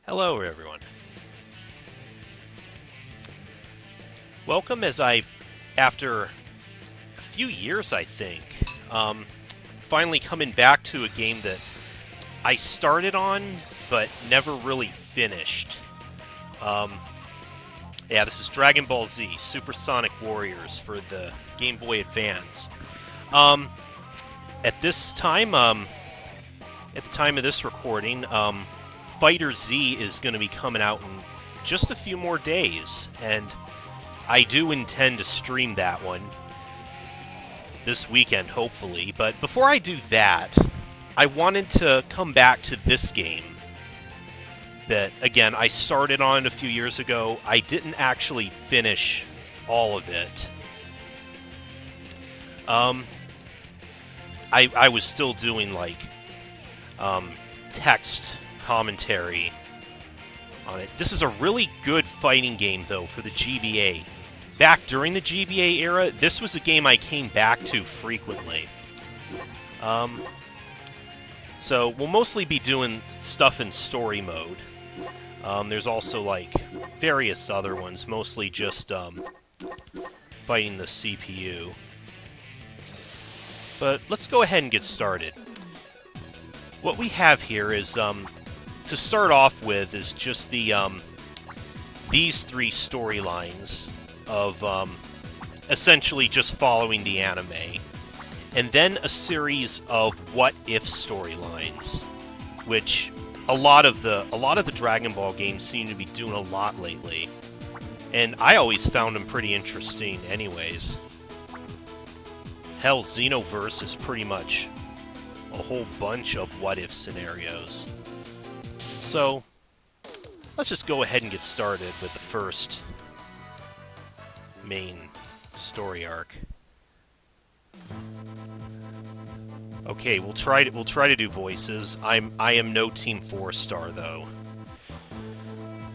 Hello, everyone. Welcome after a few years, I think, finally coming back to a game that I started on, but never really finished. This is Dragon Ball Z, Supersonic Warriors for the Game Boy Advance. At the time of this recording, Fighter Z is going to be coming out in just a few more days, and I do intend to stream that one this weekend, hopefully. But before I do that, I wanted to come back to this game that, again, I started on a few years ago. I didn't actually finish all of it. I was still doing, text commentary on it. This is a really good fighting game, though, for the GBA. Back during the GBA era, this was a game I came back to frequently. So we'll mostly be doing stuff in story mode. There's also, various other ones, mostly just fighting the CPU. But let's go ahead and get started. What we have here is, to start off with, is just these three storylines of essentially just following the anime, and then a series of what-if storylines, which a lot of the Dragon Ball games seem to be doing a lot lately, and I always found them pretty interesting anyways. Hell, Xenoverse is pretty much a whole bunch of what-if scenarios. So, let's just go ahead and get started with the first main story arc. Okay, we'll try to do voices. I am no Team 4-star though.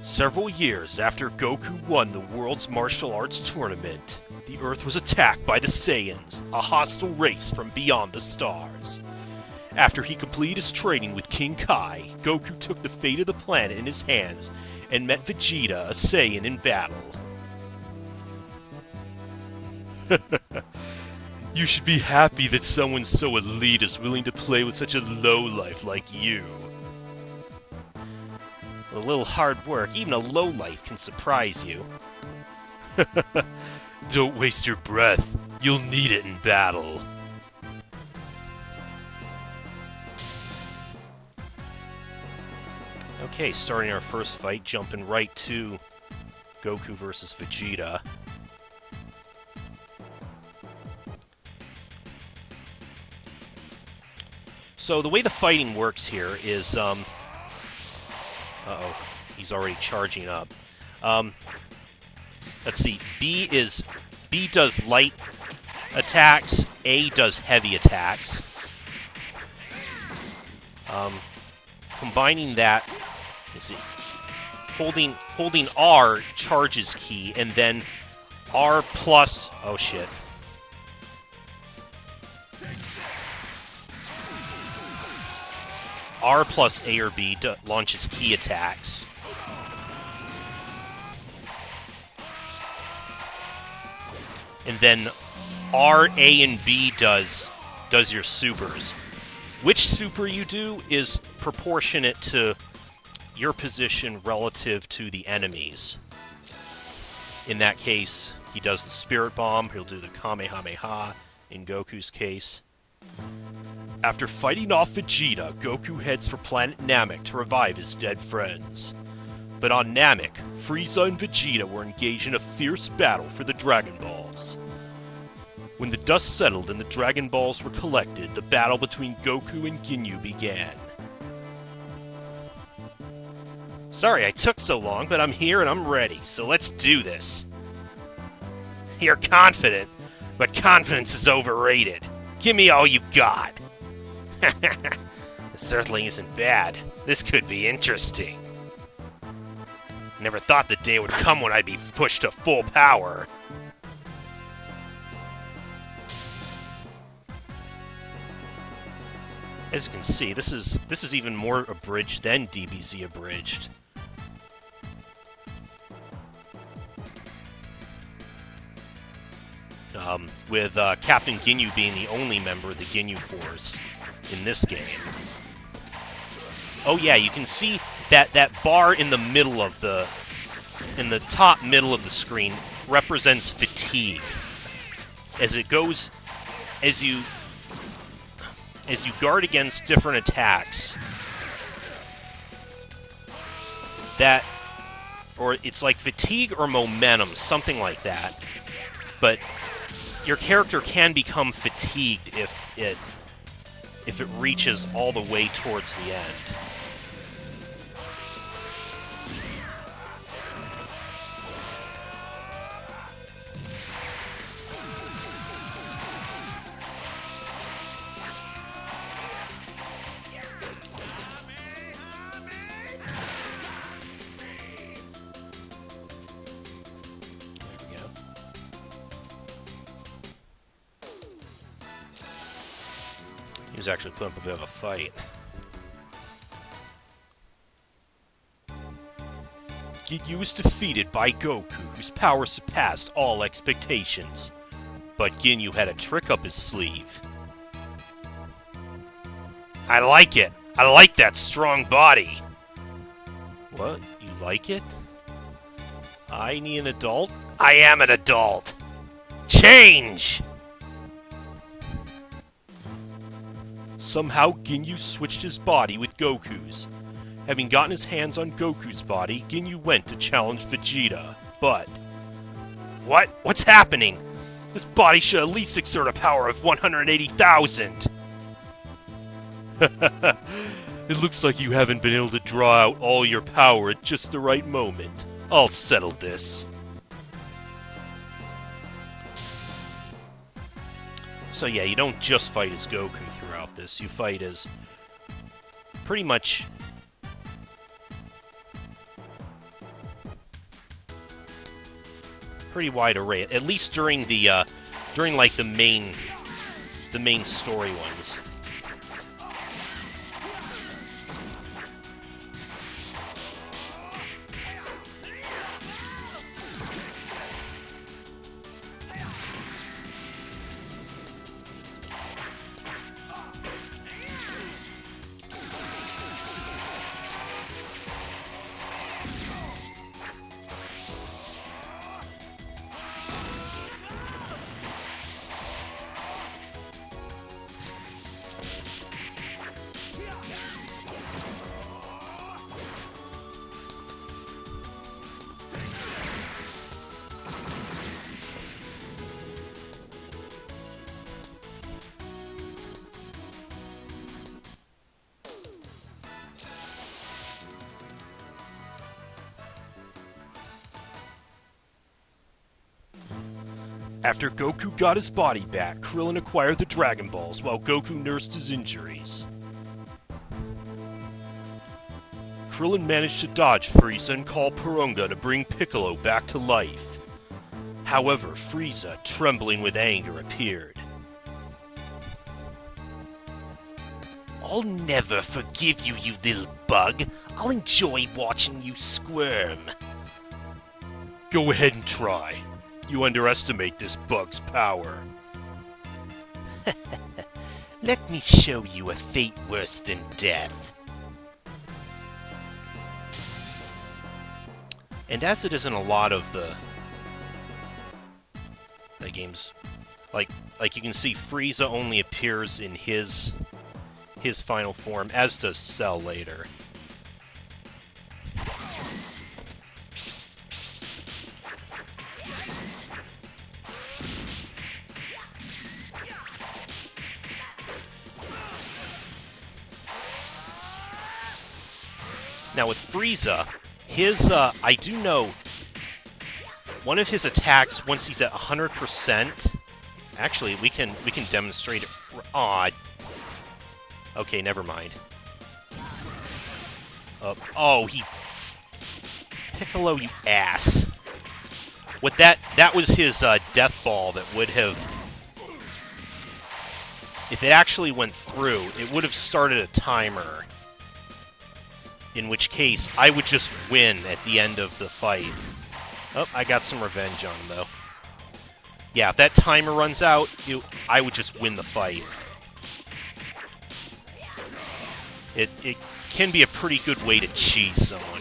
Several years after Goku won the World's Martial Arts Tournament, the Earth was attacked by the Saiyans, a hostile race from beyond the stars. After he completed his training with King Kai, Goku took the fate of the planet in his hands and met Vegeta, a Saiyan, in battle. You should be happy that someone so elite is willing to play with such a lowlife like you. A little hard work, even a lowlife can surprise you. Don't waste your breath. You'll need it in battle. Okay, starting our first fight, jumping right to Goku versus Vegeta. So the way the fighting works here is, uh-oh, he's already charging up. Let's see, B does light attacks, A does heavy attacks. Combining that, let's see, holding R charges key, and then R plus, oh shit. R plus A or B launches key attacks. And then R, A, and B does your supers. Which super you do is proportionate to your position relative to the enemies. In that case, he does the Spirit Bomb, he'll do the Kamehameha, in Goku's case. After fighting off Vegeta, Goku heads for planet Namek to revive his dead friends. But on Namek, Frieza and Vegeta were engaged in a fierce battle for the Dragon Balls. When the dust settled and the Dragon Balls were collected, the battle between Goku and Ginyu began. Sorry I took so long, but I'm here and I'm ready, so let's do this. You're confident, but confidence is overrated. Give me all you got. This certainly isn't bad. This could be interesting. Never thought the day would come when I'd be pushed to full power. As you can see, this is even more abridged than DBZ abridged. with Captain Ginyu being the only member of the Ginyu Force in this game. Oh yeah, you can see that bar in the middle of in the top middle of the screen represents fatigue. As it goes, as you guard against different attacks, or it's like fatigue or momentum, something like that. But your character can become fatigued if it reaches all the way towards the end. He was actually putting up a bit of a fight. Ginyu was defeated by Goku, whose power surpassed all expectations. But Ginyu had a trick up his sleeve. I like it. I like that strong body. What? You like it? I need an adult? I am an adult. Change! Somehow, Ginyu switched his body with Goku's. Having gotten his hands on Goku's body, Ginyu went to challenge Vegeta, but... What? What's happening? This body should at least exert a power of 180,000! It looks like you haven't been able to draw out all your power at just the right moment. I'll settle this. So yeah, you don't just fight as Goku throughout this. You fight as pretty much pretty wide array. At least during the like the main story ones. After Goku got his body back, Krillin acquired the Dragon Balls while Goku nursed his injuries. Krillin managed to dodge Frieza and call Porunga to bring Piccolo back to life. However, Frieza, trembling with anger, appeared. I'll never forgive you, you little bug. I'll enjoy watching you squirm. Go ahead and try. You underestimate this bug's power. Let me show you a fate worse than death. And as it is in a lot of the games, like you can see, Frieza only appears in his final form, as does Cell later. Now with Frieza, his, I do know, one of his attacks, once he's at 100%, actually, we can demonstrate it. Aw. Okay, never mind. Piccolo, you ass. What that was his, death ball that would have, if it actually went through, it would have started a timer. In which case, I would just win at the end of the fight. Oh, I got some revenge on him, though. Yeah, if that timer runs out, I would just win the fight. It can be a pretty good way to cheese someone.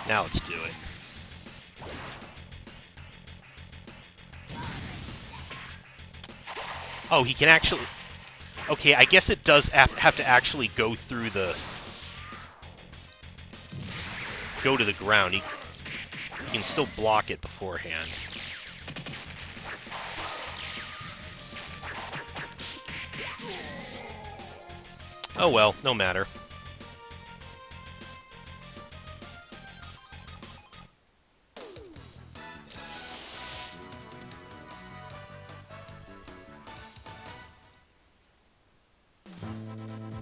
Now let's do it. Oh, he can actually... Okay, I guess it does have to actually go through the... Go to the ground. He can still block it beforehand. Oh well, no matter.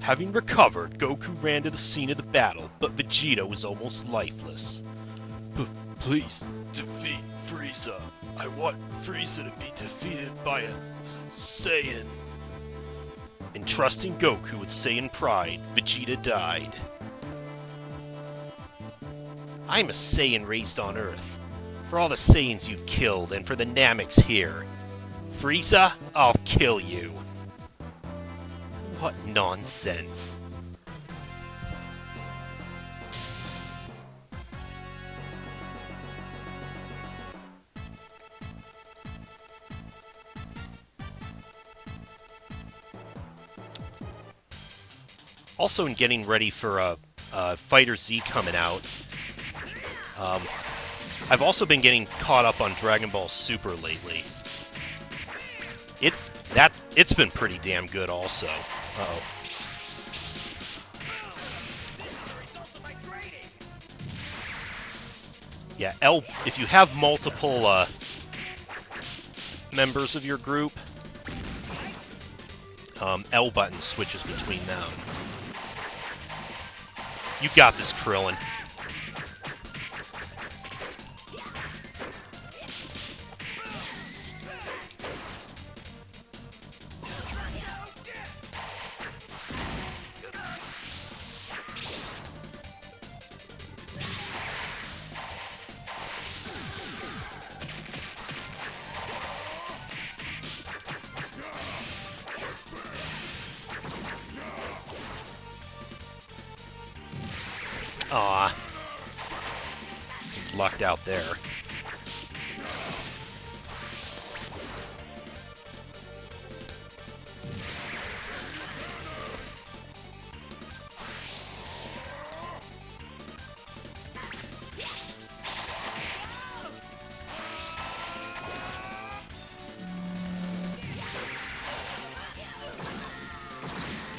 Having recovered, Goku ran to the scene of the battle, but Vegeta was almost lifeless. Please, defeat Frieza. I want Frieza to be defeated by a Saiyan. Entrusting Goku with Saiyan pride, Vegeta died. I'm a Saiyan raised on Earth. For all the Saiyans you've killed, and for the Nameks here. Frieza, I'll kill you. What nonsense. Also, in getting ready for Fighter Z coming out, I've also been getting caught up on DragonBall Super lately. It's been pretty damn good also. Uh-oh. Yeah, if you have multiple members of your group, L button switches between them. You got this, Krillin. Aw. Lucked out there.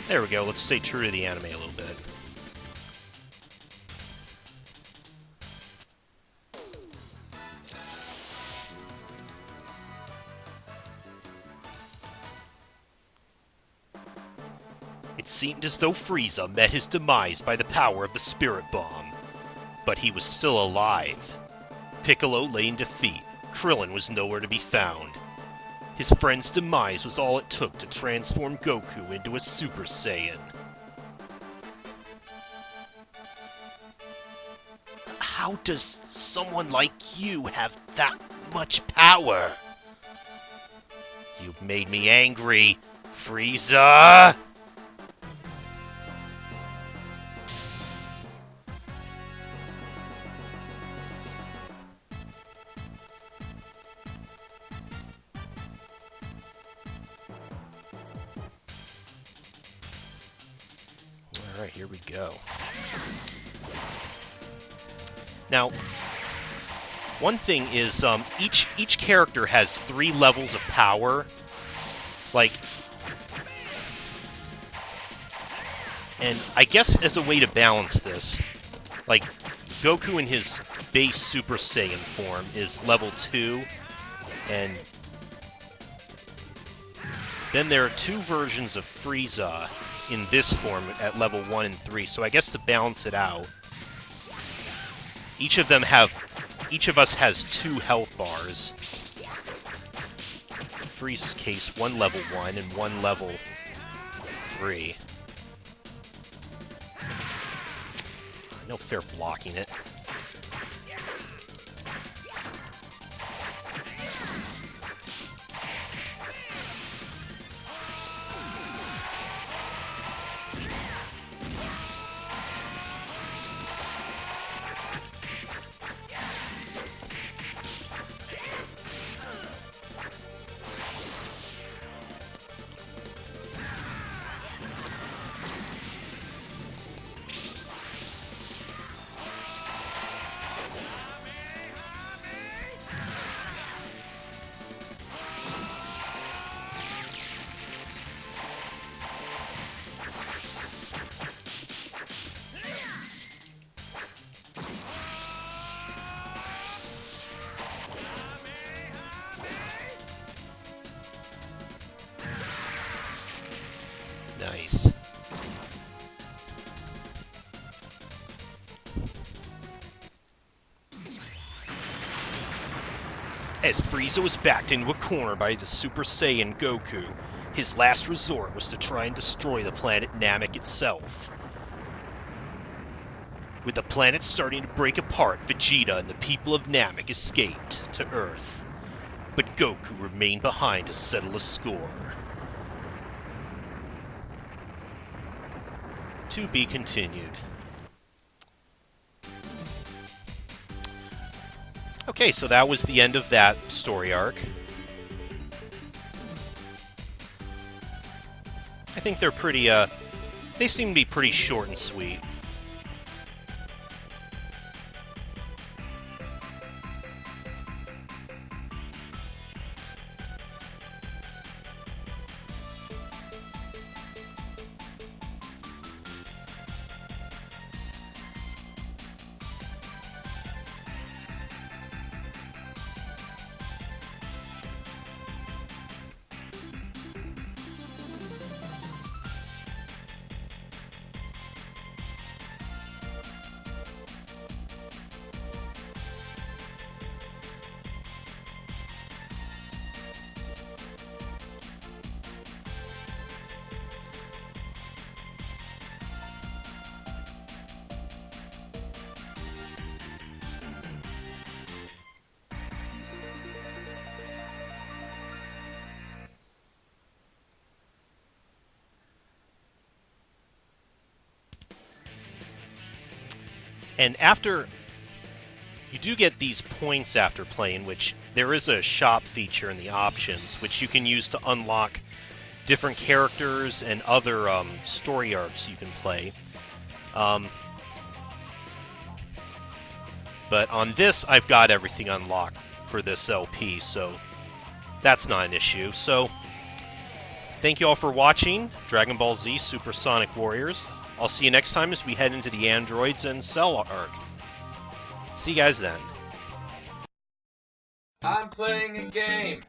There we go. Let's stay true to the anime a little bit. It seemed as though Frieza met his demise by the power of the Spirit Bomb. But he was still alive. Piccolo lay in defeat. Krillin was nowhere to be found. His friend's demise was all it took to transform Goku into a Super Saiyan. How does someone like you have that much power? You've made me angry, Frieza! Alright, here we go. Now, one thing is, each character has 3 levels of power. Like, and I guess as a way to balance this, like, Goku in his base Super Saiyan form is level 2, and then there are 2 versions of Frieza in this form at level 1 and 3, so I guess to balance it out, each of us has 2 health bars. In Frieza's case, 1 level 1 and 1 level 3. No fair blocking it. Nice. As Frieza was backed into a corner by the Super Saiyan Goku, his last resort was to try and destroy the planet Namek itself. With the planet starting to break apart, Vegeta and the people of Namek escaped to Earth, but Goku remained behind to settle a score. To be continued. Okay, so that was the end of that story arc. I think they're pretty, they seem to be pretty short and sweet. And after, you do get these points after playing, which there is a shop feature in the options, which you can use to unlock different characters and other story arcs you can play. But on this, I've got everything unlocked for this LP, so that's not an issue. So, thank you all for watching Dragon Ball Z Supersonic Warriors. I'll see you next time as we head into the Androids and Cell arc. See you guys then. I'm playing a game.